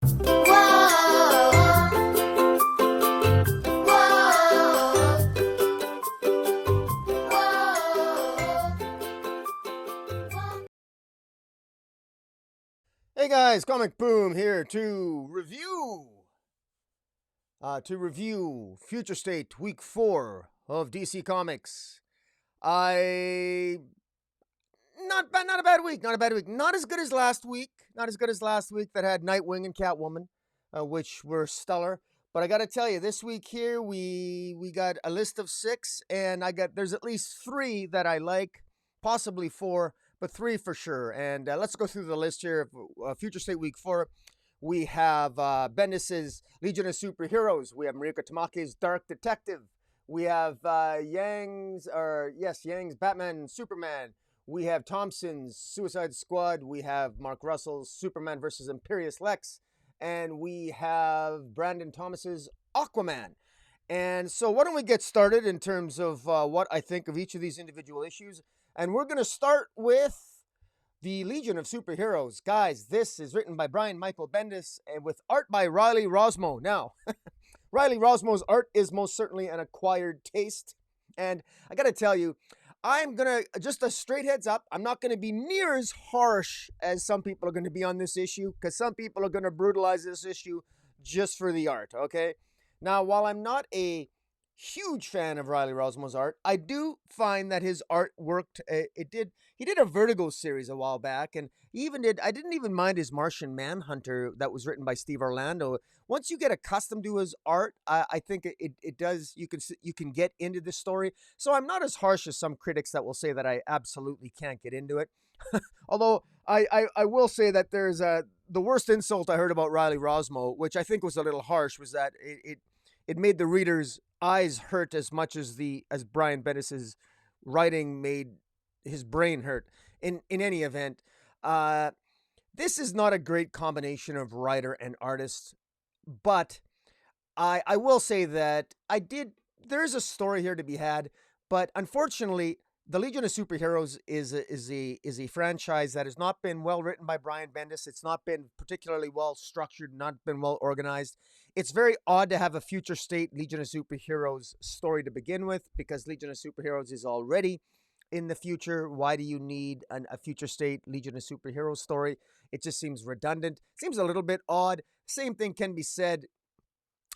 Hey guys, Comic Boom here to review Future State Week 4 of DC Comics. Not a bad week, not as good as last week, that had Nightwing and Catwoman, which were stellar. But I got to tell you, this week here we got a list of 6, and there's at least 3 that I like, possibly 4. But 3 for sure. And let's go through the list here. Future State Week 4. We have Bendis' Legion of Superheroes. We have Marika Tamaki's Dark Detective. We have Yang's Batman and Superman. We have Thompson's Suicide Squad. We have Mark Russell's Superman vs. Imperious Lex. And we have Brandon Thomas's Aquaman. And so why don't we get started in terms of what I think of each of these individual issues. And we're going to start with the Legion of Superheroes. Guys, this is written by Brian Michael Bendis and with art by Riley Rossmo. Now, Riley Rossmo's art is most certainly an acquired taste. And I got to tell you, I'm going to, just a straight heads up, I'm not going to be near as harsh as some people are going to be on this issue, because some people are going to brutalize this issue just for the art, okay? Now, while I'm not a huge fan of Riley Rossmo's art, I do find that his art worked. He did a Vertigo series a while back, and I didn't even mind his Martian Manhunter that was written by Steve Orlando. Once you get accustomed to his art, I think it does, you can get into the story. So I'm not as harsh as some critics that will say that I absolutely can't get into it. Although I will say that there's the worst insult I heard about Riley Rossmo, which I think was a little harsh, was that it made the reader's eyes hurt as much as Brian Bendis's writing made his brain hurt. In any event, this is not a great combination of writer and artist, but I will say that there is a story here to be had, but unfortunately, the Legion of Superheroes is a franchise that has not been well written by Brian Bendis. It's not been particularly well structured, not been well organized. It's very odd to have a Future State Legion of Superheroes story to begin with, because Legion of Superheroes is already in the future. Why do you need a Future State Legion of Superheroes story? It just seems redundant. Seems a little bit odd. Same thing can be said,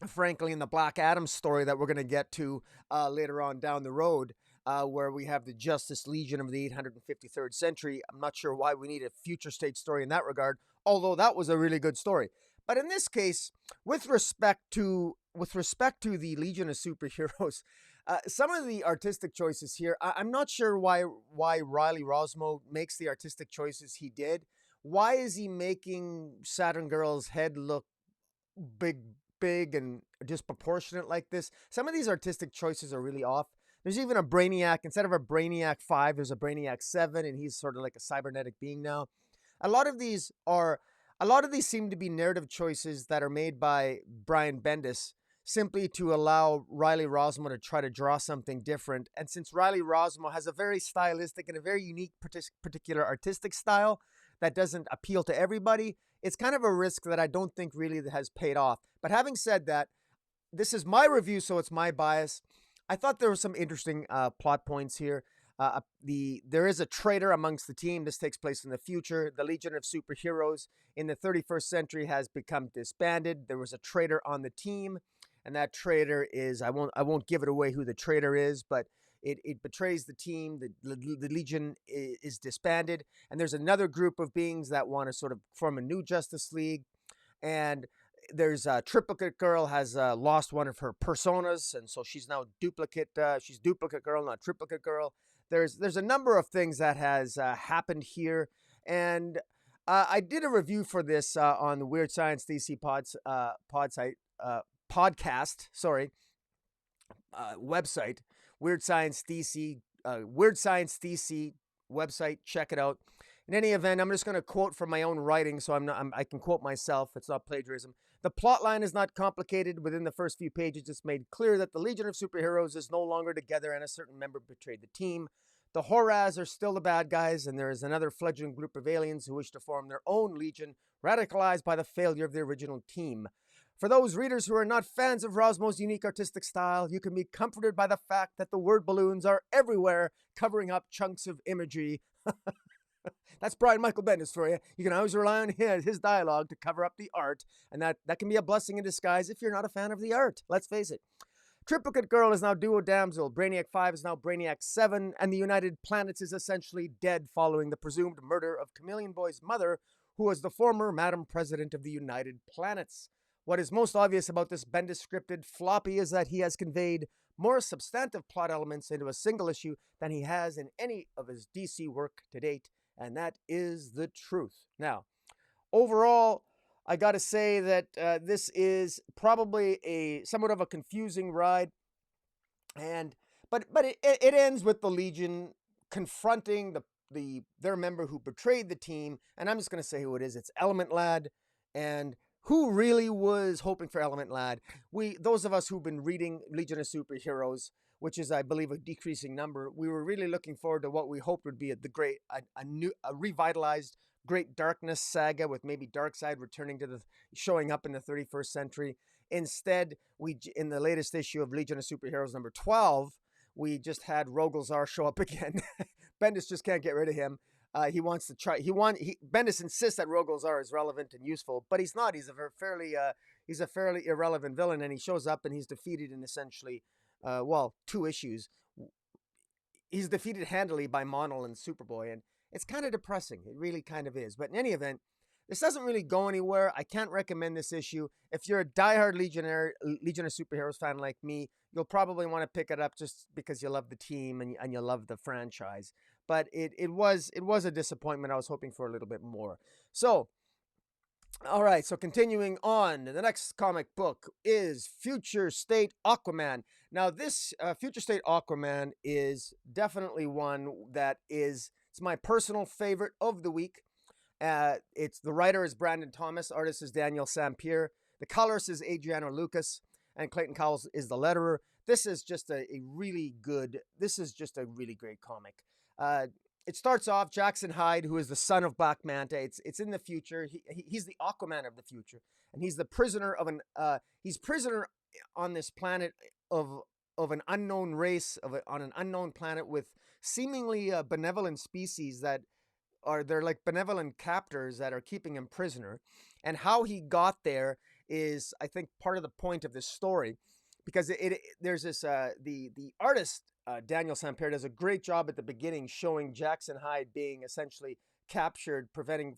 frankly, in the Black Adam story that we're going to get to later on down the road. Where we have the Justice Legion of the 853rd century. I'm not sure why we need a Future State story in that regard, although that was a really good story. But in this case, with respect to the Legion of Superheroes, some of the artistic choices here, I'm not sure why Riley Rossmo makes the artistic choices he did. Why is he making Saturn Girl's head look big and disproportionate like this? Some of these artistic choices are really off. There's even a Brainiac. Instead of a Brainiac 5, there's a Brainiac 7, and he's sort of like a cybernetic being now. A lot of these seem to be narrative choices that are made by Brian Bendis simply to allow Riley Rossmo to try to draw something different. And since Riley Rossmo has a very stylistic and a very unique particular artistic style that doesn't appeal to everybody, it's kind of a risk that I don't think really has paid off. But having said that, this is my review, so it's my bias. I thought there were some interesting plot points here. There is a traitor amongst the team. This takes place in the future. The Legion of Superheroes in the 31st century has become disbanded. There was a traitor on the team, and that traitor is, I won't give it away who the traitor is, but it betrays the team. The Legion is disbanded, and there's another group of beings that want to sort of form a new Justice League, and there's a Triplicate Girl has lost one of her personas, and so she's now duplicate. She's Duplicate Girl, not Triplicate Girl. There's a number of things that has happened here, and I did a review for this on the Weird Science DC website, Weird Science DC website. Check it out. In any event, I'm just going to quote from my own writing, so I can quote myself. It's not plagiarism. The plot line is not complicated. Within the first few pages, it's made clear that the Legion of Superheroes is no longer together and a certain member betrayed the team. The Horaz are still the bad guys, and there is another fledgling group of aliens who wish to form their own legion, radicalized by the failure of the original team. For those readers who are not fans of Rossmo's unique artistic style, you can be comforted by the fact that the word balloons are everywhere, covering up chunks of imagery. That's Brian Michael Bendis for you. You can always rely on his dialogue to cover up the art, and that can be a blessing in disguise if you're not a fan of the art. Let's face it. Triplicate Girl is now Duo Damsel, Brainiac 5 is now Brainiac 7, and the United Planets is essentially dead following the presumed murder of Chameleon Boy's mother, who was the former Madam President of the United Planets. What is most obvious about this Bendis scripted floppy is that he has conveyed more substantive plot elements into a single issue than he has in any of his DC work to date, and that is the truth. Now, overall, I got to say that this is probably a somewhat of a confusing ride, but it ends with the Legion confronting their member who betrayed the team, and I'm just going to say who it is. It's Element Lad, and who really was hoping for Element Lad? Those of us who've been reading Legion of Superheroes, which is, I believe, a decreasing number, we were really looking forward to what we hoped would be a revitalized Great Darkness saga with maybe Darkseid showing up in the 31st century. Instead, in the latest issue of Legion of Superheroes number 12, we just had Rogolzar show up again. Bendis just can't get rid of him. Bendis insists that Rogolzar is relevant and useful, but he's not. He's a fairly irrelevant villain, and he shows up and he's defeated in essentially, 2 issues. He's defeated handily by Monel and Superboy, and it's kind of depressing. It really kind of is. But in any event, this doesn't really go anywhere. I can't recommend this issue. If you're a diehard Legion of Superheroes fan like me, you'll probably want to pick it up just because you love the team and you love the franchise. But it was a disappointment. I was hoping for a little bit more. So, all right. So continuing on, the next comic book is Future State Aquaman. Now, this Future State Aquaman is definitely one that it's my personal favorite of the week. The writer is Brandon Thomas, artist is Daniel Sampere, the colorist is Adriano Lucas, and Clayton Cowles is the letterer. This is just a really great comic. It starts off Jackson Hyde, who is the son of Black Manta. It's in the future. He's the Aquaman of the future, and he's the prisoner of he's prisoner on this planet of an unknown race on an unknown planet with seemingly benevolent species they're like benevolent captors that are keeping him prisoner. And how he got there is, I think, part of the point of this story, because there's this the artist Daniel Sampere does a great job at the beginning showing Jackson Hyde being essentially captured, preventing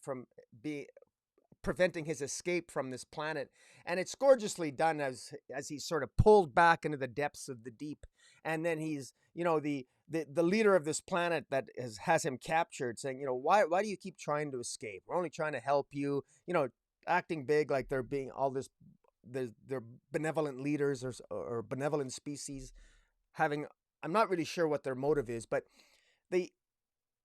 his escape from this planet, and it's gorgeously done as he's sort of pulled back into the depths of the deep, and then he's the leader of this planet that has him captured, saying, why do you keep trying to escape? We're only trying to help you, acting big like they're being all this, they're benevolent leaders or benevolent species having. I'm not really sure what their motive is, but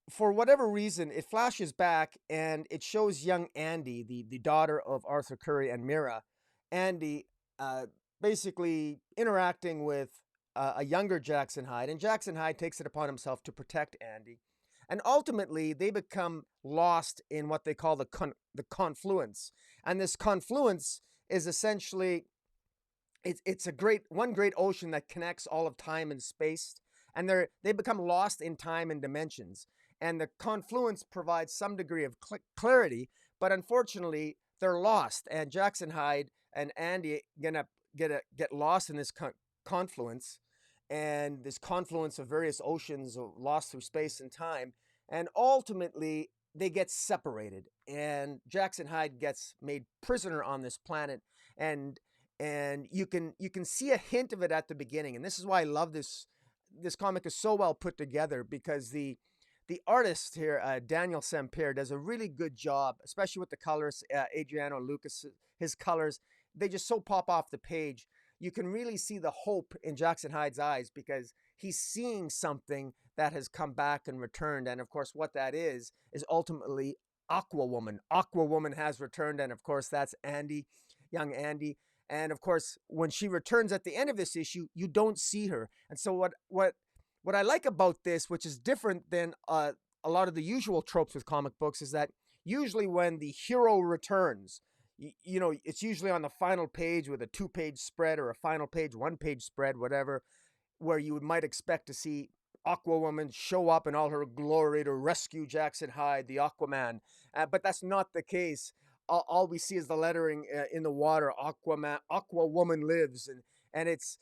for whatever reason, it flashes back and it shows young Andy, the daughter of Arthur Curry and Mira, Andy basically interacting with a younger Jackson Hyde, and Jackson Hyde takes it upon himself to protect Andy. And ultimately, they become lost in what they call the confluence. And this confluence is essentially, it's one great ocean that connects all of time and space. And they become lost in time and dimensions. And the confluence provides some degree of clarity, but unfortunately, they're lost. And Jackson Hyde and Andy gonna get lost in this confluence, and this confluence of various oceans lost through space and time. And ultimately, they get separated. And Jackson Hyde gets made prisoner on this planet. And you can see a hint of it at the beginning. And this is why I love this. This comic is so well put together, because the artist here, Daniel Sampere, does a really good job, especially with the colors. Adriano Lucas, his colors, they just so pop off the page. You can really see the hope in Jackson Hyde's eyes, because he's seeing something that has come back and returned. And of course, what that is ultimately Aquawoman. Aquawoman has returned, and of course, that's Andy, young Andy. And of course, when she returns at the end of this issue, you don't see her. And so what what I like about this, which is different than a lot of the usual tropes with comic books, is that usually when the hero returns, you know, it's usually on the final page with a 2-page spread or a final page, 1-page spread, whatever, where you might expect to see Aquawoman show up in all her glory to rescue Jackson Hyde, the Aquaman. But that's not the case. All we see is the lettering in the water, Aquaman, Aquawoman lives, and it's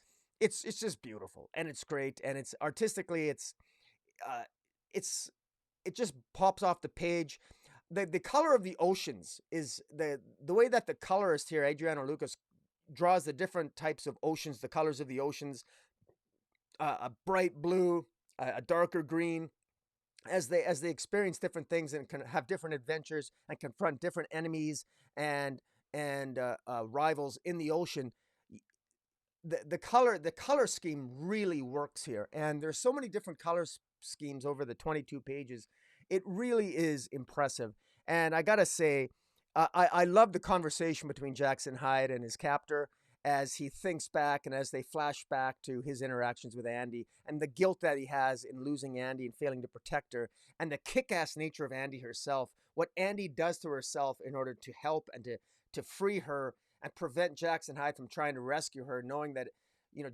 just beautiful, and it's great, and it's artistically, uh, it's it just pops off the page. The color of the oceans is the way that the colorist here, Adriano Lucas, draws the different types of oceans, the colors of the oceans, a bright blue, a darker green, as they experience different things and can have different adventures and confront different enemies and rivals in the ocean. The color scheme really works here, and there's so many different schemes over the 22 pages. It really is impressive, and I gotta say, I love the conversation between Jackson Hyde and his captor as he thinks back and as they flash back to his interactions with Andy and the guilt that he has in losing Andy and failing to protect her, and the kick-ass nature of Andy herself, what Andy does to herself in order to help and to free her and prevent Jackson Hyde from trying to rescue her, knowing that, you know,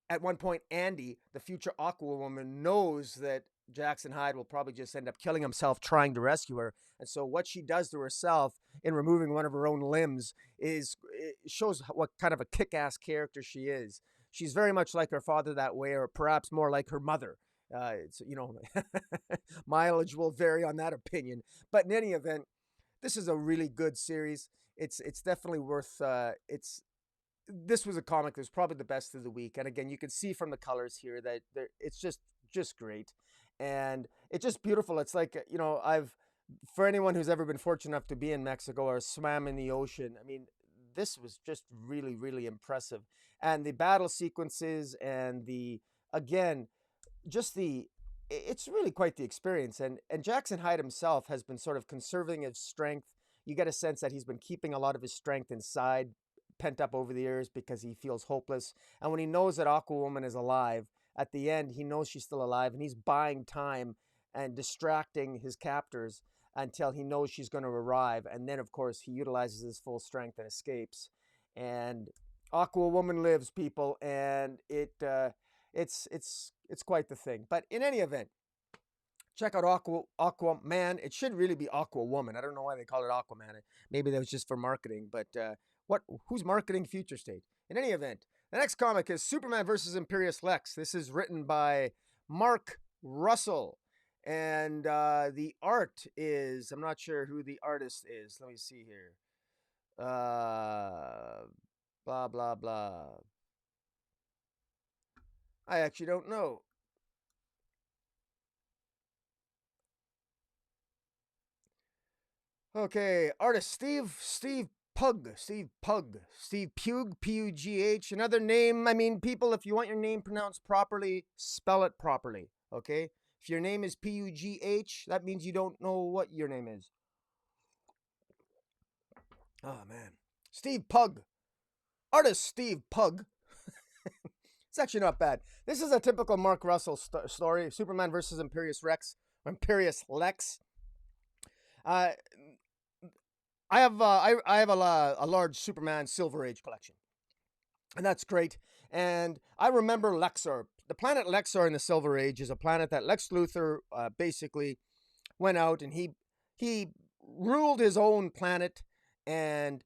at one point, Andy, the future Aquawoman, knows that Jackson Hyde will probably just end up killing himself trying to rescue her. And so what she does to herself in removing one of her own limbs shows what kind of a kick-ass character she is. She's very much like her father that way, or perhaps more like her mother. It's, you know, mileage will vary on that opinion. But in any event, this is a really good series. It's definitely worth. This was a comic that was probably the best of the week, and again, you can see from the colors here that it's just great, and it's just beautiful. It's like, you know, for anyone who's ever been fortunate enough to be in Mexico or swam in the ocean, I mean, this was just really, really impressive, and the battle sequences and again, just it's really quite the experience. And Jackson Hyde himself has been sort of conserving his strength. You get a sense that he's been keeping a lot of his strength inside, pent up over the years, because he feels hopeless. And when he knows that Aquawoman is alive, at the end, he knows she's still alive, and he's buying time and distracting his captors until he knows she's going to arrive. And then, of course, he utilizes his full strength and escapes. And Aquawoman lives, people, and it's quite the thing. But in any event, check out Aquaman. It should really be Aquawoman. I don't know why they call it Aquaman. Maybe that was just for marketing. But who's marketing Future State? In any event, the next comic is Superman versus Imperious Lex. This is written by Mark Russell. And the art is, I'm not sure who the artist is. Let me see here. Blah, blah, blah. I actually don't know. Okay, artist Steve Pugh, Steve Pugh, P-U-G-H. Another name, I mean, people, if you want your name pronounced properly, spell it properly, okay? If your name is P-U-G-H, that means you don't know what your name is. Oh, man. Steve Pugh. Artist Steve Pugh. It's actually not bad. This is a typical Mark Russell story, Superman versus Imperious Lex. I have a large Superman Silver Age collection, and that's great. And I remember Lexor. The planet Lexor in the Silver Age is a planet that Lex Luthor basically went out and he ruled his own planet, and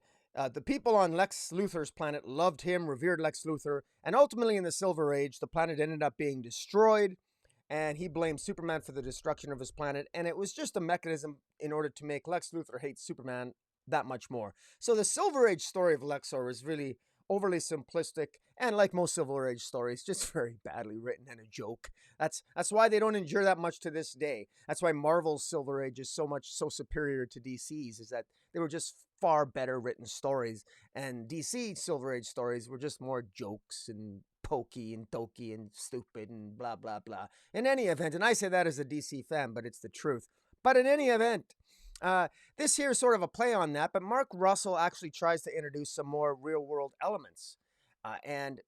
the people on Lex Luthor's planet loved him, revered Lex Luthor, and ultimately in the Silver Age, the planet ended up being destroyed, and he blamed Superman for the destruction of his planet, and it was just a mechanism in order to make Lex Luthor hate Superman that much more. So the Silver Age story of Lexor is really overly simplistic, and like most Silver Age stories, just very badly written and a joke. That's why they don't endure that much to this day. That's why Marvel's Silver Age is so superior to DC's, is that they were just far better written stories, and DC Silver Age stories were just more jokes and pokey and dokey and stupid and blah blah blah. In any event, and I say that as a DC fan, but it's the truth. But in any event, this here is sort of a play on that, but Mark Russell actually tries to introduce some more real-world elements. And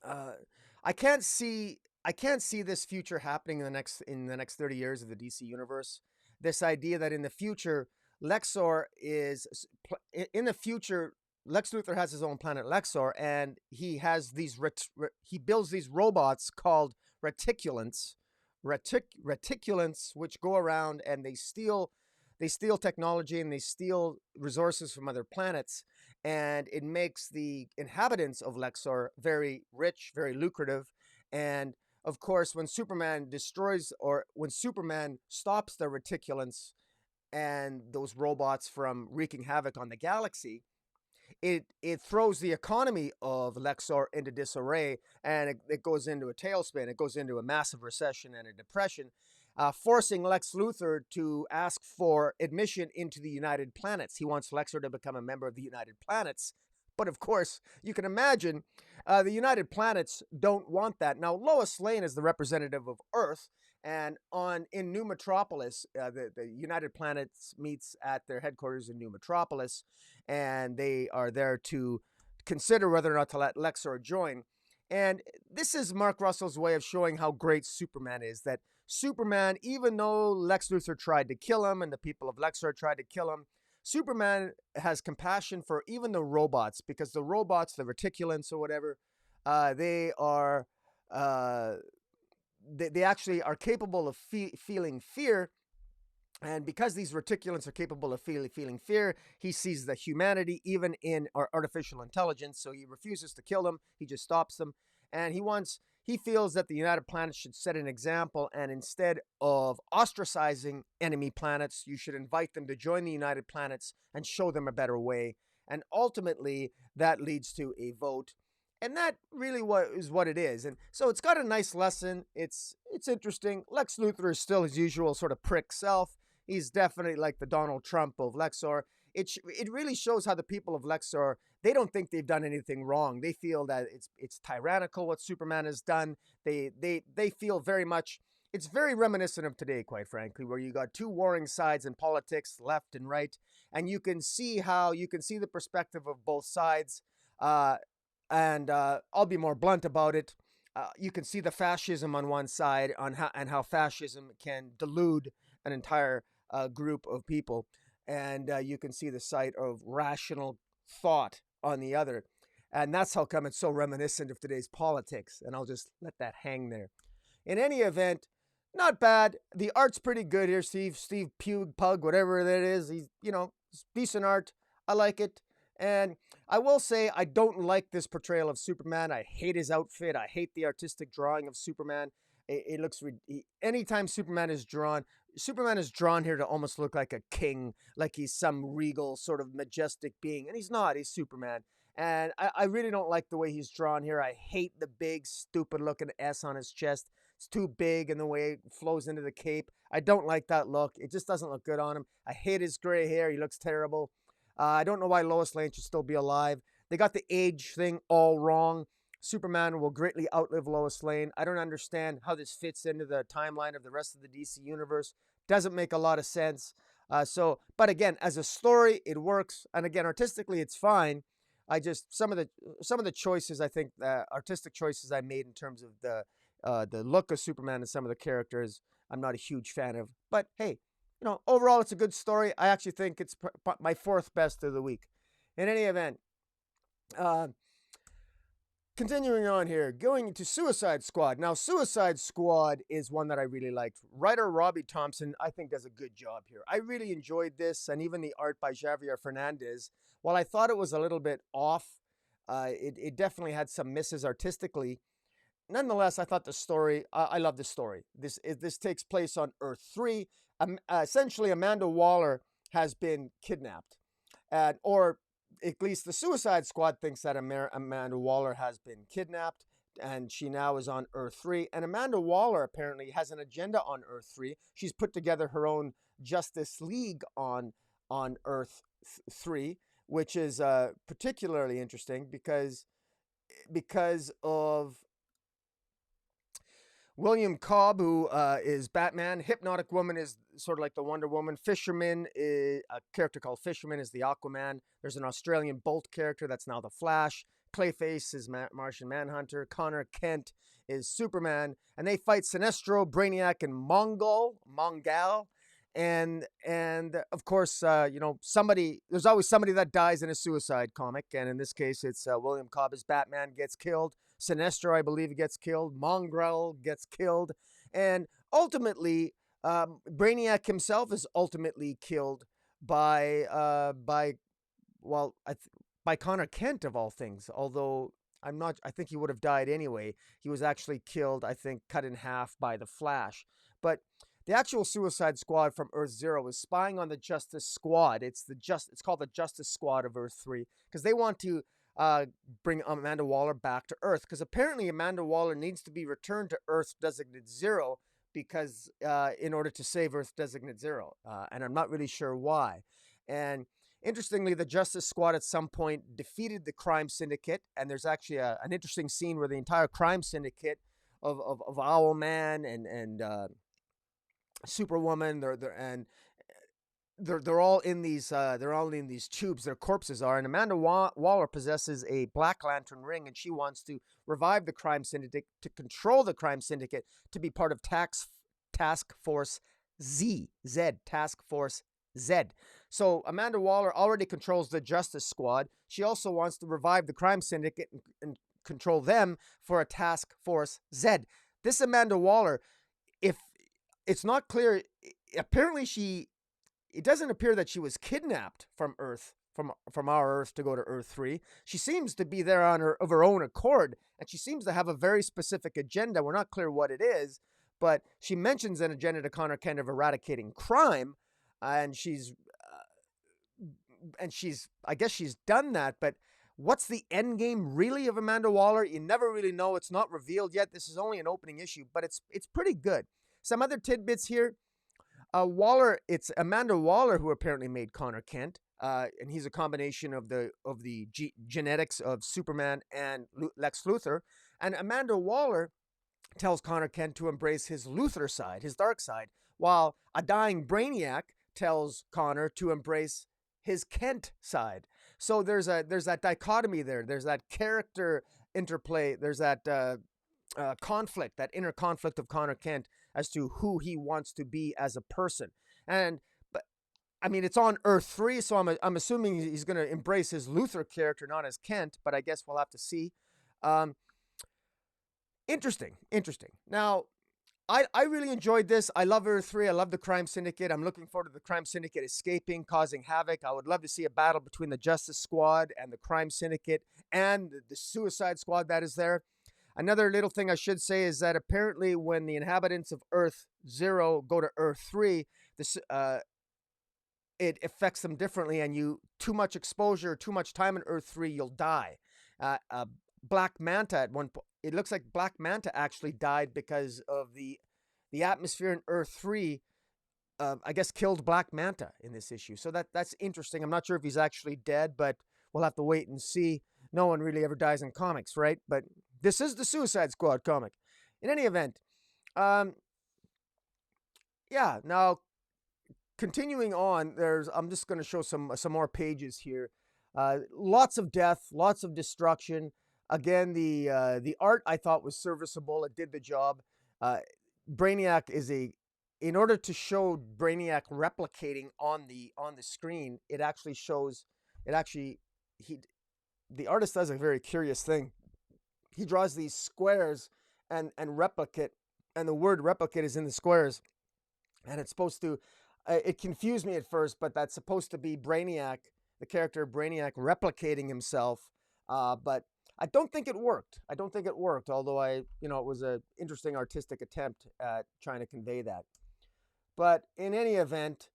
I can't see I can't see this future happening in the next 30 years of the DC universe. This idea that in the future, Lexor is in the future, Lex Luthor has his own planet Lexor, and he has these he builds these robots called reticulants, reticulants, which go around and they steal technology and they steal resources from other planets, and it makes the inhabitants of Lexor very rich, very lucrative, and of course, when Superman destroys or when Superman stops the reticulants and those robots from wreaking havoc on the galaxy, it throws the economy of Lexor into disarray, and it goes into a tailspin. It goes into a massive recession and a depression, forcing Lex Luthor to ask for admission into the United Planets. He wants Lexor to become a member of the United Planets. But of course, you can imagine the United Planets don't want that. Now, Lois Lane is the representative of Earth, and in New Metropolis, the United Planets meets at their headquarters in New Metropolis, and they are there to consider whether or not to let Lexor join. And this is Mark Russell's way of showing how great Superman is. That Superman, even though Lex Luthor tried to kill him and the people of Lexor tried to kill him, Superman has compassion for even the robots, because the robots, the reticulants or whatever, they are they actually are capable of feeling fear. And because these reticulants are capable of feeling fear, he sees the humanity even in our artificial intelligence. So he refuses to kill them. He just stops them. And he feels that the United Planets should set an example. And instead of ostracizing enemy planets, you should invite them to join the United Planets and show them a better way. And ultimately, that leads to a vote. And that really is what it is. And so it's got a nice lesson. It's interesting. Lex Luthor is still his usual sort of prick self. He's definitely like the Donald Trump of Lexor. It really shows how the people of Lexor, they don't think they've done anything wrong. They feel that it's tyrannical what Superman has done. They feel very much, it's very reminiscent of today, quite frankly, where you got two warring sides in politics, left and right, and you can see the perspective of both sides. And I'll be more blunt about it. You can see the fascism on one side on how fascism can delude an entire group of people, and you can see the side of rational thought on the other, and that's how come it's so reminiscent of today's politics. And I'll just let that hang there. In any event, not bad. The art's pretty good here. Steve Pug, whatever that is, he's it's decent art. I like it. And I will say I don't like this portrayal of Superman. I hate his outfit. I hate the artistic drawing of Superman. It looks anytime Superman is drawn here to almost look like a king, like he's some regal sort of majestic being, and he's not. He's Superman, and I really don't like the way he's drawn here. I hate the big stupid looking S on his chest. It's too big, and the way it flows into the cape. I don't like that look. It just doesn't look good on him. I hate his gray hair. He looks terrible. I don't know why Lois Lane should still be alive. They got the age thing all wrong. Superman will greatly outlive Lois Lane. I don't understand how this fits into the timeline of the rest of the DC universe. Doesn't make a lot of sense. But again, as a story, it works. And again, artistically, it's fine. I just some of the choices, I think, artistic choices I made in terms of the look of Superman and some of the characters, I'm not a huge fan of. But hey, overall, it's a good story. I actually think it's my fourth best of the week. In any event, continuing on here, going into Suicide Squad. Now, Suicide Squad is one that I really liked. Writer Robbie Thompson, I think, does a good job here. I really enjoyed this, and even the art by Javier Fernandez. While I thought it was a little bit off, it definitely had some misses artistically. Nonetheless, I thought the story, I love the story. This takes place on Earth 3. Essentially, Amanda Waller has been kidnapped, or at least the Suicide Squad thinks that Amanda Waller has been kidnapped, and she now is on Earth 3. And Amanda Waller apparently has an agenda on Earth 3. She's put together her own Justice League on Earth 3, which is particularly interesting because of William Cobb, who is Batman. Hypnotic Woman is sort of like the Wonder Woman. Fisherman, a character called Fisherman, is the Aquaman. There's an Australian Bolt character that's now the Flash. Clayface is Martian Manhunter, Connor Kent is Superman, and they fight Sinestro, Brainiac, and Mongal. And of course, there's always somebody that dies in a Suicide comic, and in this case, it's William Cobb's Batman gets killed. Sinestro, I believe, gets killed. Mongrel gets killed, and ultimately, Brainiac himself is ultimately killed by Connor Kent of all things. Although I think he would have died anyway. He was actually killed, I think, cut in half by the Flash. But the actual Suicide Squad from Earth Zero is spying on the Justice Squad. It's called the Justice Squad of Earth 3 because they want to bring Amanda Waller back to Earth, because apparently Amanda Waller needs to be returned to Earth Designate Zero because in order to save Earth Designate Zero, and I'm not really sure why. And interestingly, the Justice Squad at some point defeated the Crime Syndicate, and there's actually an interesting scene where the entire Crime Syndicate of Aquaman and Superwoman, they're all in these tubes. Their corpses are, and Amanda Waller possesses a Black Lantern ring, and she wants to revive the Crime Syndicate, to control the Crime Syndicate, to be part of Task Force Z. So Amanda Waller already controls the Justice Squad. She also wants to revive the Crime Syndicate and control them for a Task Force Z. This Amanda Waller, if it's not clear, apparently it doesn't appear that she was kidnapped from Earth, from our Earth, to go to Earth 3. She seems to be there of her own accord, and she seems to have a very specific agenda. We're not clear what it is, but she mentions an agenda to Connor Kent of eradicating crime, and I guess she's done that. But what's the end game really of Amanda Waller? You never really know. It's not revealed yet. This is only an opening issue, but it's pretty good. Some other tidbits here. It's Amanda Waller who apparently made Connor Kent, and he's a combination of the genetics of Superman and Lex Luthor. And Amanda Waller tells Connor Kent to embrace his Luthor side, his dark side, while a dying Brainiac tells Connor to embrace his Kent side. So there's that dichotomy there. There's that character interplay. There's that conflict, that inner conflict of Connor Kent as to who he wants to be as a person. But I mean, it's on Earth 3, so I'm assuming he's going to embrace his Luthor character, not as Kent, but I guess we'll have to see. Interesting. Now, I really enjoyed this. I love Earth 3. I love the Crime Syndicate. I'm looking forward to the Crime Syndicate escaping, causing havoc. I would love to see a battle between the Justice Squad and the Crime Syndicate and the Suicide Squad that is there. Another little thing I should say is that apparently when the inhabitants of Earth 0 go to Earth 3, it affects them differently, and too much exposure, too much time in Earth 3, you'll die. Black Manta at one point, it looks like Black Manta actually died because of the atmosphere in Earth 3, I guess killed Black Manta in this issue. So that's interesting. I'm not sure if he's actually dead, but we'll have to wait and see. No one really ever dies in comics, right? But this is the Suicide Squad comic. In any event, now continuing on, I'm just going to show some more pages here. Lots of death, lots of destruction. Again, the art I thought was serviceable. It did the job. Brainiac in order to show Brainiac replicating on the screen, the artist does a very curious thing. He draws these squares and replicate, and the word replicate is in the squares, and it's supposed to. It confused me at first, but that's supposed to be Brainiac, the character Brainiac, replicating himself. But I don't think it worked. Although it was an interesting artistic attempt at trying to convey that. But in any event,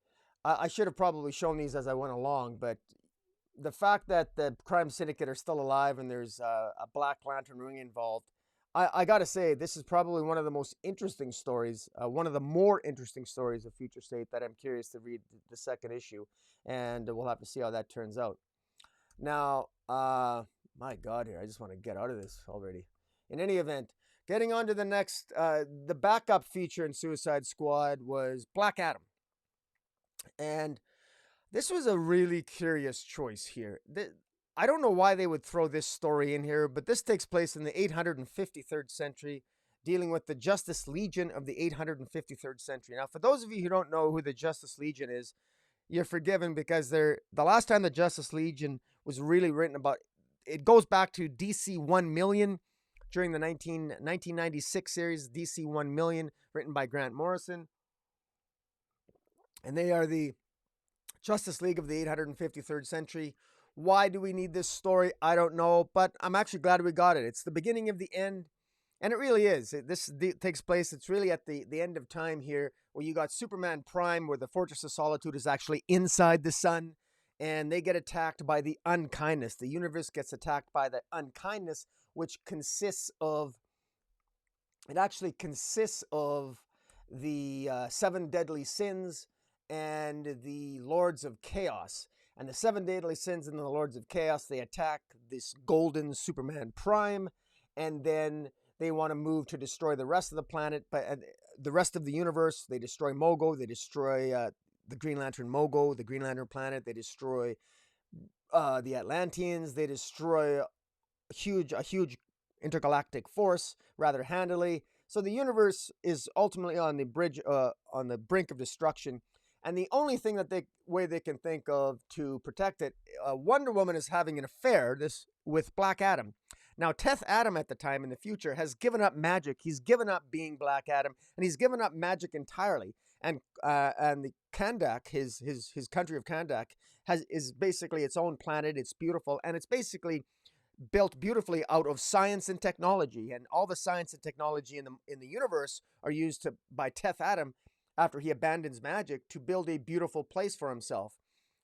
I should have probably shown these as I went along, but the fact that the Crime Syndicate are still alive and there's a Black Lantern ring involved, I got to say, this is probably one of the most interesting stories, one of the more interesting stories of Future State that I'm curious to read the second issue, and we'll have to see how that turns out. Now, my God, here, I just want to get out of this already. In any event, getting on to the next, the backup feature in Suicide Squad was Black Adam. And this was a really curious choice here. I don't know why they would throw this story in here, but this takes place in the 853rd century, dealing with the Justice Legion of the 853rd century. Now, for those of you who don't know who the Justice Legion is, you're forgiven because the last time the Justice Legion was really written about, it goes back to DC 1 million during the 1996 series, DC 1 million, written by Grant Morrison. And they are the Justice League of the 853rd century. Why do we need this story? I don't know, but I'm actually glad we got it. It's the beginning of the end, and it really is. This takes place, it's really at the end of time here, where you got Superman Prime, where the Fortress of Solitude is actually inside the sun, and they get attacked by the unkindness. The universe gets attacked by the unkindness, which consists of, it actually consists of the 7 deadly sins and the Lords of Chaos. And the 7 deadly sins and the Lords of Chaos, they attack this golden Superman Prime, and then they want to move to destroy the rest of the planet, but the rest of the universe. They destroy Mogo, they destroy the Green Lantern Mogo, the Green Lantern planet, they destroy the Atlanteans, they destroy a huge intergalactic force rather handily. So the universe is ultimately on the brink of destruction. And the only thing that they can think of to protect it, Wonder Woman is having an affair with Black Adam. Now, Teth Adam at the time in the future has given up magic. He's given up being Black Adam, and he's given up magic entirely. And the Kandak, his country of Kandak, is basically its own planet. It's beautiful, and it's basically built beautifully out of science and technology. And all the science and technology in the universe are used by Teth Adam, after he abandons magic, to build a beautiful place for himself.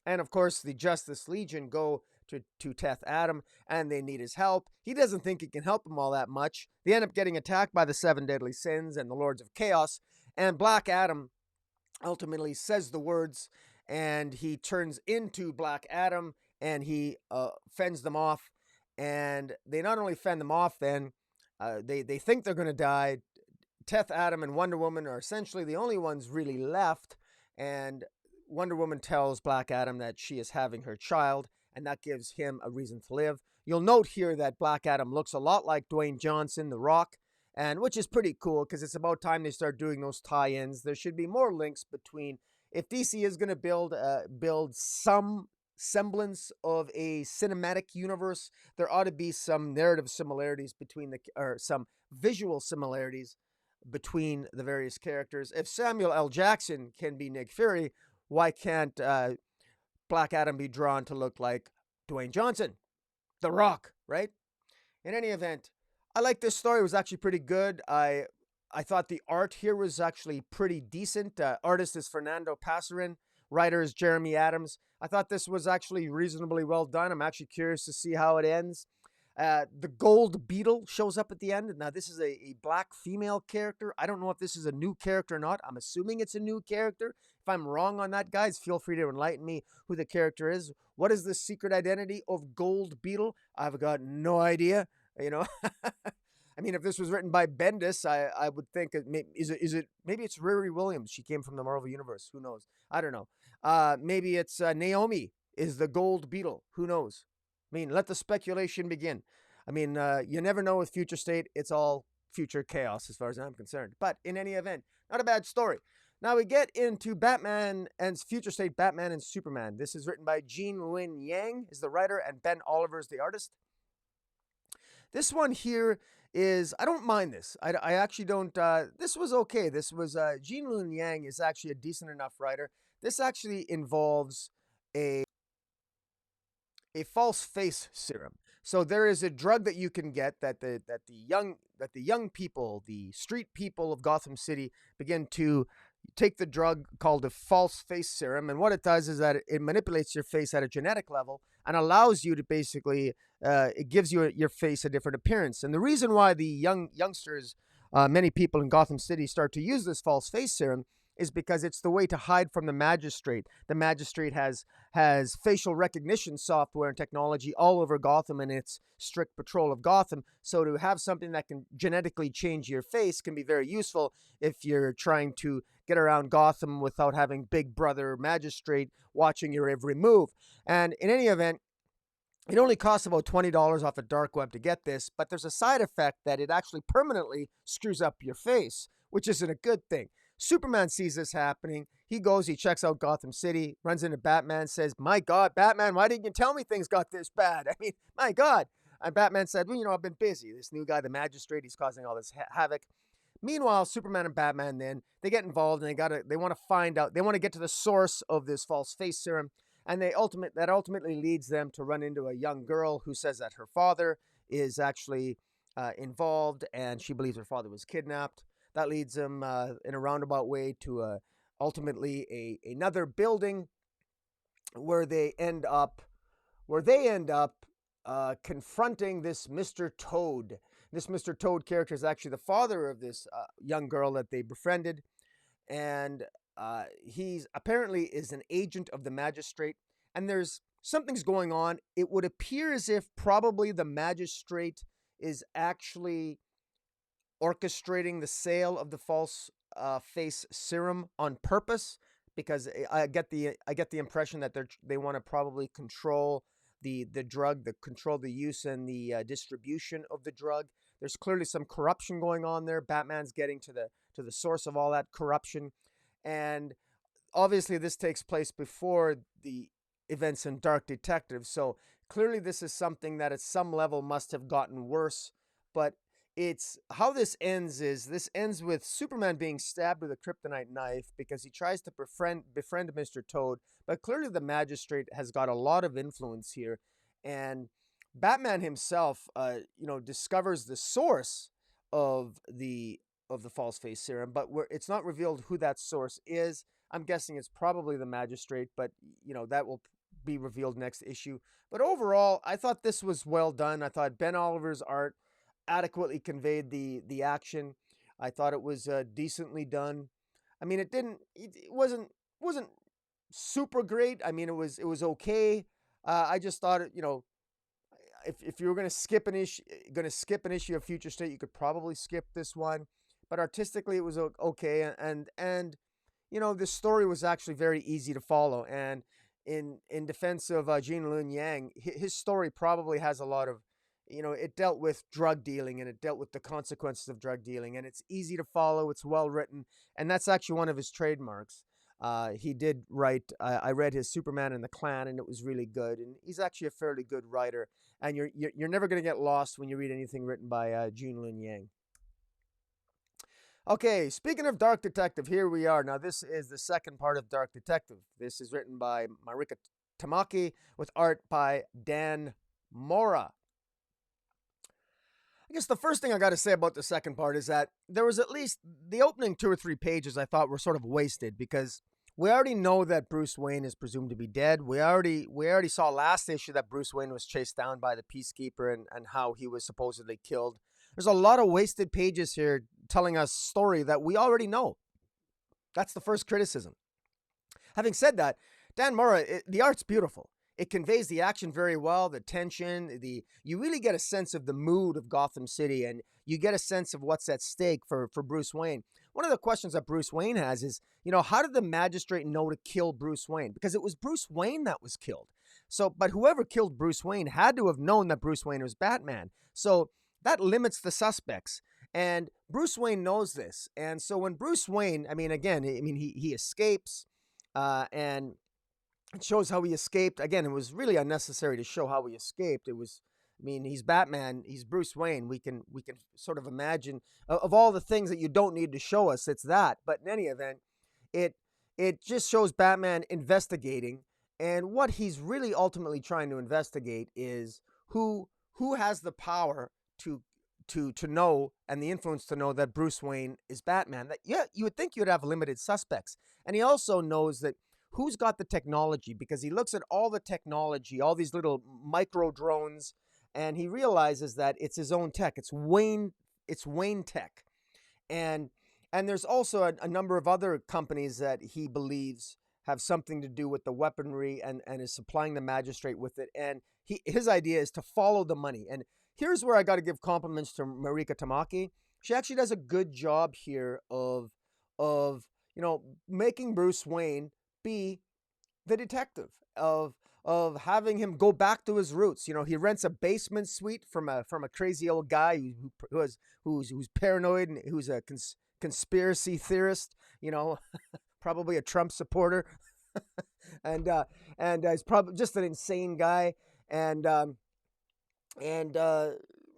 And of course, the Justice Legion go to Teth Adam, and they need his help. He doesn't think he can help them all that much. They end up getting attacked by the 7 deadly sins and the Lords of Chaos, and Black Adam ultimately says the words, and he turns into Black Adam, and he fends them off. And they not only fend them off, then they think they're going to die. Teth Adam and Wonder Woman are essentially the only ones really left, and Wonder Woman tells Black Adam that she is having her child, and that gives him a reason to live. You'll note here that Black Adam looks a lot like Dwayne Johnson, The Rock, and which is pretty cool, because it's about time they start doing those tie-ins. There should be more links between, if DC is going to build some semblance of a cinematic universe, there ought to be some narrative similarities or some visual similarities between the various characters. If Samuel L. Jackson can be Nick Fury, why can't Black Adam be drawn to look like Dwayne Johnson, The Rock, right? In any event, I like this story. It was actually pretty good. I thought the art here was actually pretty decent. Artist is Fernando Pasarin. Writer is Jeremy Adams. I thought this was actually reasonably well done. I'm actually curious to see how it ends. The Gold Beetle shows up at the end. Now, this is a black female character. I don't know if this is a new character or not. I'm assuming it's a new character. If I'm wrong on that, guys, feel free to enlighten me who the character is. What is the secret identity of Gold Beetle? I've got no idea. You know, I mean, if this was written by Bendis, I would think maybe it's Riri Williams. She came from the Marvel Universe. Who knows? I don't know. Maybe it's Naomi is the Gold Beetle. Who knows? I mean, let the speculation begin. I mean, you never know with Future State. It's all future chaos as far as I'm concerned. But in any event, not a bad story. Now we get into Batman and Future State Batman and Superman. This is written by Luen Yang, is the writer, and Ben Oliver is the artist. This one here is, I don't mind this. I actually don't, this was okay. This was, Luen Yang is actually a decent enough writer. This actually involves a false face serum. So there is a drug that you can get that the young people, the street people of Gotham City, begin to take the drug called a false face serum. And what it does is that it manipulates your face at a genetic level and allows you to basically, it gives you your face a different appearance. And the reason why the youngsters, many people in Gotham City start to use this false face serum is because it's the way to hide from the Magistrate. The Magistrate has facial recognition software and technology all over Gotham and its strict patrol of Gotham. So to have something that can genetically change your face can be very useful if you're trying to get around Gotham without having Big Brother Magistrate watching your every move. And in any event, It only costs about $20 off the dark web to get this, but there's a side effect that it actually permanently screws up your face, which isn't a good thing. Superman sees this happening. He goes, he checks out Gotham City, runs into Batman, says, "My God, Batman, why didn't you tell me things got this bad? I mean, my God." And Batman said, "Well, I've been busy. This new guy, the Magistrate, he's causing all this havoc." Meanwhile, Superman and Batman then they get involved and they want to find out. They want to get to the source of this false face serum, and that ultimately leads them to run into a young girl who says that her father is actually involved, and she believes her father was kidnapped. That leads them in a roundabout way to ultimately another building where they end up confronting this Mr. Toad. This Mr. Toad character is actually the father of this young girl that they befriended, and he's apparently is an agent of the Magistrate, and there's something's going on. It would appear as if probably the Magistrate is actually orchestrating the sale of the false face serum on purpose, because I get the impression that they want to probably control the drug, control the use and the distribution of the drug. There's clearly some corruption going on there. Batman's getting to the source of all that corruption, and obviously this takes place before the events in Dark Detective. So clearly this is something that at some level must have gotten worse. But it's how this ends with Superman being stabbed with a kryptonite knife because he tries to befriend Mr. Toad, but clearly the Magistrate has got a lot of influence here, and Batman himself, discovers the source of the false face serum, but it's not revealed who that source is. I'm guessing it's probably the Magistrate, but that will be revealed next issue. But overall, I thought this was well done. I thought Ben Oliver's art adequately conveyed the action. I thought it was decently done. I mean, it wasn't super great. I mean, it was okay. I just thought if you were going to skip an issue of Future State, you could probably skip this one. But artistically, it was okay, and the story was actually very easy to follow. And in defense of Luen Yang, his story probably has a lot of, it dealt with drug dealing and it dealt with the consequences of drug dealing, and it's easy to follow. It's well written, and that's actually one of his trademarks. He did write. I read his Superman and the Clan, and it was really good. And he's actually a fairly good writer. And you're never going to get lost when you read anything written by Luen Yang. Okay, speaking of Dark Detective, here we are. Now, this is the second part of Dark Detective. This is written by Marika Tamaki with art by Dan Mora. I guess the first thing I got to say about the second part is that there was at least the opening 2 or 3 pages I thought were sort of wasted, because we already know that Bruce Wayne is presumed to be dead. We already saw last issue that Bruce Wayne was chased down by the Peacekeeper and how he was supposedly killed. There's a lot of wasted pages here telling us a story that we already know. That's the first criticism. Having said that, Dan Mora, the art's beautiful. It conveys the action very well, the tension, you really get a sense of the mood of Gotham City, and you get a sense of what's at stake for Bruce Wayne. One of the questions that Bruce Wayne has is, how did the Magistrate know to kill Bruce Wayne? Because it was Bruce Wayne that was killed. So, but whoever killed Bruce Wayne had to have known that Bruce Wayne was Batman. So that limits the suspects. And Bruce Wayne knows this. And so when Bruce Wayne, he escapes, and it shows how he escaped. Again, it was really unnecessary to show how he escaped. He's Batman, he's Bruce Wayne. We can sort of imagine of all the things that you don't need to show us, it's that. But in any event, it just shows Batman investigating, and what he's really ultimately trying to investigate is who has the power to know and the influence to know that Bruce Wayne is Batman. That you would think you'd have limited suspects. And he also knows that who's got the technology, because he looks at all the technology, all these little micro drones, and he realizes that it's his own tech. It's Wayne tech. And there's also a number of other companies that he believes have something to do with the weaponry and is supplying the Magistrate with it. And his idea is to follow the money. And here's where I got to give compliments to Marika Tamaki. She actually does a good job here of making Bruce Wayne be the detective, of of having him go back to his roots. He rents a basement suite from a crazy old guy who's paranoid and who's a conspiracy theorist. Probably a Trump supporter, and he's probably just an insane guy. And and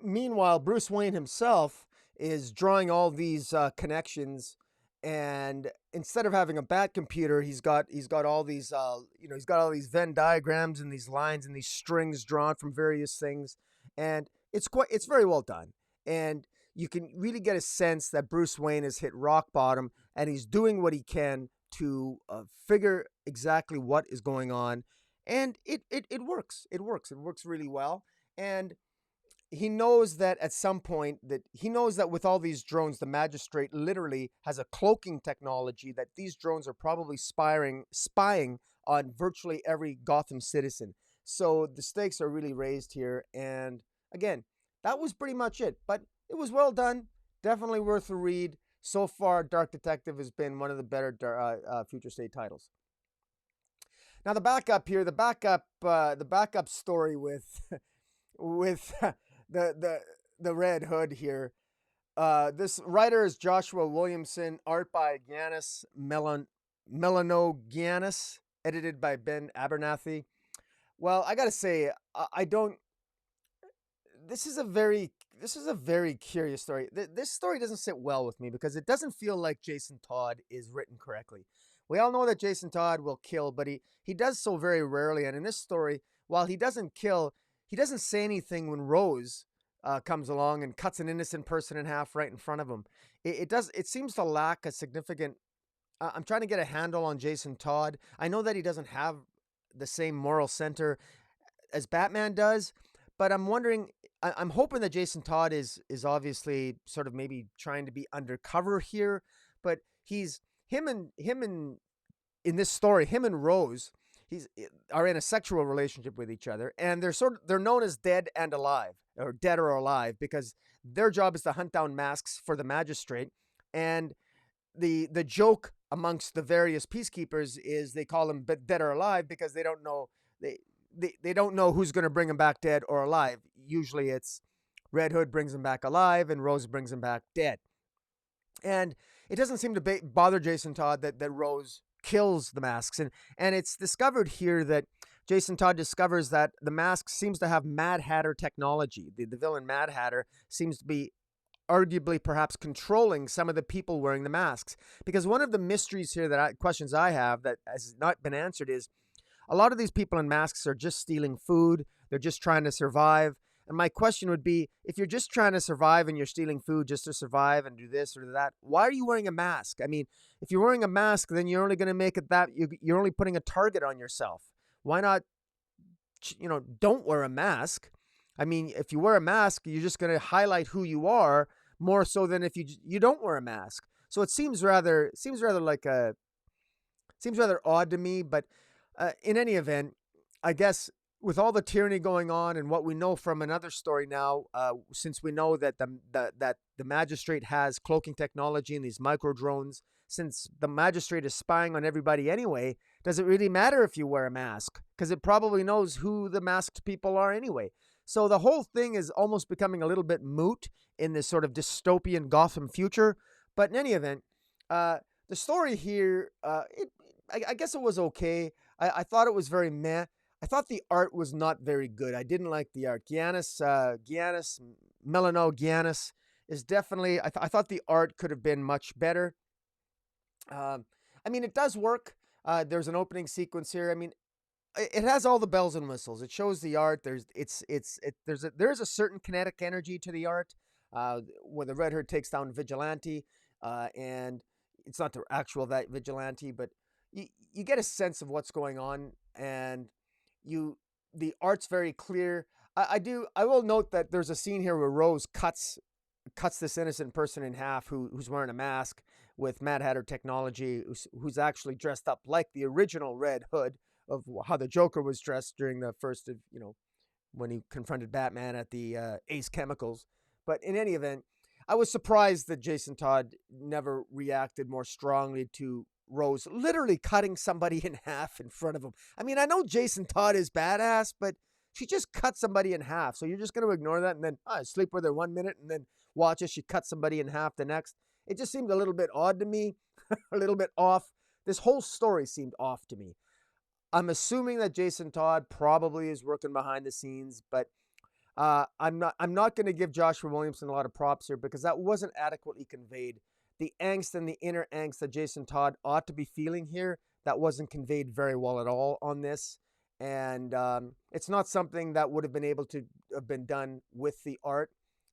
meanwhile, Bruce Wayne himself is drawing all these connections, and instead of having a bat computer, he's got all these he's got all these Venn diagrams and these lines and these strings drawn from various things, and it's very well done, and you can really get a sense that Bruce Wayne has hit rock bottom, and he's doing what he can to figure exactly what is going on, and it works. It works really well, and he knows that at some point with all these drones, the Magistrate literally has a cloaking technology that these drones are probably spying on virtually every Gotham citizen. So the stakes are really raised here. And again, that was pretty much it. But it was well done. Definitely worth a read. So far, Dark Detective has been one of the better Future State titles. Now the backup here, the backup story with the Red Hood here. This writer is Joshua Williamson, art by Giannis Melanogiannis, edited by Ben Abernathy. Well, I gotta say, I don't. This is a very curious story. This story doesn't sit well with me because it doesn't feel like Jason Todd is written correctly. We all know that Jason Todd will kill, but he does so very rarely. And in this story, while he doesn't kill, he doesn't say anything when Rose comes along and cuts an innocent person in half right in front of him. It seems to lack a significant. I'm trying to get a handle on Jason Todd. I know that he doesn't have the same moral center as Batman does, but I'm wondering. I'm hoping that Jason Todd is obviously sort of maybe trying to be undercover here, but he's him and in this story, him and Rose are in a sexual relationship with each other, and they're known as dead and alive, or dead or alive, because their job is to hunt down masks for the Magistrate. And the joke amongst the various peacekeepers is they call them dead or alive because they don't know they don't know who's going to bring them back dead or alive. Usually it's Red Hood brings them back alive and Rose brings them back dead. And it doesn't seem to bother Jason Todd that Rose kills the masks. And it's discovered here that Jason Todd discovers that the mask seems to have Mad Hatter technology. The villain Mad Hatter seems to be arguably perhaps controlling some of the people wearing the masks. Because one of the mysteries here questions I have that has not been answered is a lot of these people in masks are just stealing food. They're just trying to survive. And my question would be, if you're just trying to survive and you're stealing food just to survive and do this or that, why are you wearing a mask? I mean, if you're wearing a mask, then you're only going to make it that you're only putting a target on yourself. Why not, don't wear a mask? I mean, if you wear a mask, you're just going to highlight who you are more so than if you don't wear a mask. So it seems rather odd to me, but in any event, I guess with all the tyranny going on and what we know from another story now, since we know that the Magistrate has cloaking technology and these micro drones, since the Magistrate is spying on everybody anyway, does it really matter if you wear a mask? Because it probably knows who the masked people are anyway. So the whole thing is almost becoming a little bit moot in this sort of dystopian Gotham future. But in any event, the story here, I guess it was okay. I thought it was very meh. I thought the art was not very good. I didn't like the art. Giannis Melanogiannis is definitely, I thought the art could have been much better. I mean, it does work. There's an opening sequence here. I mean, it has all the bells and whistles. It shows the art. There's a certain kinetic energy to the art. When the Red Hood takes down Vigilante, and it's not the actual that Vigilante, but you get a sense of what's going on, and the art's very clear. I will note that there's a scene here where Rose cuts this innocent person in half who's wearing a mask with Mad Hatter technology, who's actually dressed up like the original Red Hood of how the Joker was dressed during the first of, when he confronted Batman at the Ace Chemicals. But in any event, I was surprised that Jason Todd never reacted more strongly to Rose literally cutting somebody in half in front of him. I mean, I know Jason Todd is badass, but she just cut somebody in half. So you're just going to ignore that and then sleep with her 1 minute and then watch as she cuts somebody in half the next. It just seemed a little bit odd to me, a little bit off. This whole story seemed off to me. I'm assuming that Jason Todd probably is working behind the scenes, but I'm not going to give Joshua Williamson a lot of props here because that wasn't adequately conveyed. The angst and the inner angst that Jason Todd ought to be feeling here, that wasn't conveyed very well at all on this. And it's not something that would have been able to have been done with the art.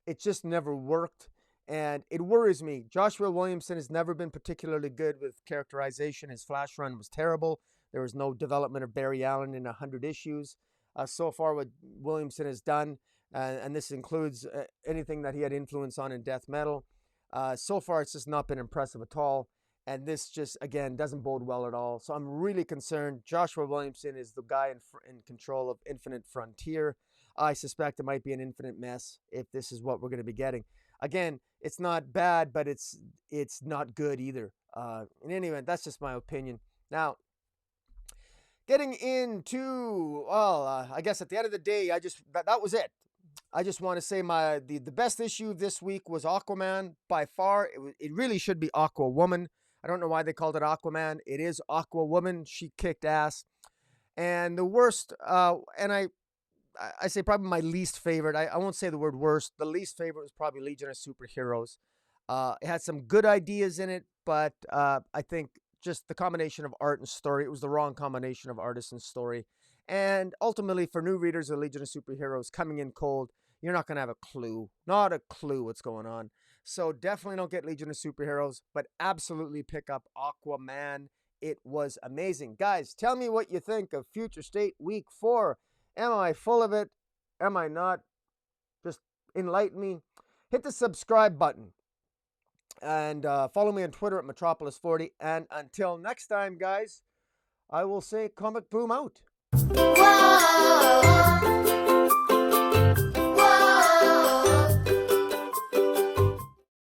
It just never worked. And it worries me. Joshua Williamson has never been particularly good with characterization. His Flash run was terrible. There was no development of Barry Allen in 100 issues. So far, what Williamson has done, and this includes anything that he had influence on in death metal, so far it's just not been impressive at all. And this just, again, doesn't bode well at all. So I'm really concerned. Joshua Williamson is the guy in control of Infinite Frontier. I suspect it might be an infinite mess if this is what we're going to be getting. Again, it's not bad, but it's not good either. In any event, that's just my opinion. Now, getting into, I guess at the end of the day, that was it. I just want to say the best issue of this week was Aquaman. By far, it really should be Aquawoman. I don't know why they called it Aquaman. It is Aquawoman. She kicked ass. And the worst, and I say probably my least favorite. I won't say the word worst. The least favorite was probably Legion of Superheroes. It had some good ideas in it, but I think just the combination of art and story, it was the wrong combination of artist and story. And ultimately, for new readers of Legion of Superheroes coming in cold, you're not going to have a clue. Not a clue what's going on. So definitely don't get Legion of Superheroes, but absolutely pick up Aquaman. It was amazing. Guys, tell me what you think of Future State Week 4. Am I full of it? Am I not? Just enlighten me. Hit the subscribe button. And follow me on Twitter at Metropolis40. And until next time, guys, I will say Comic Boom out. Whoa.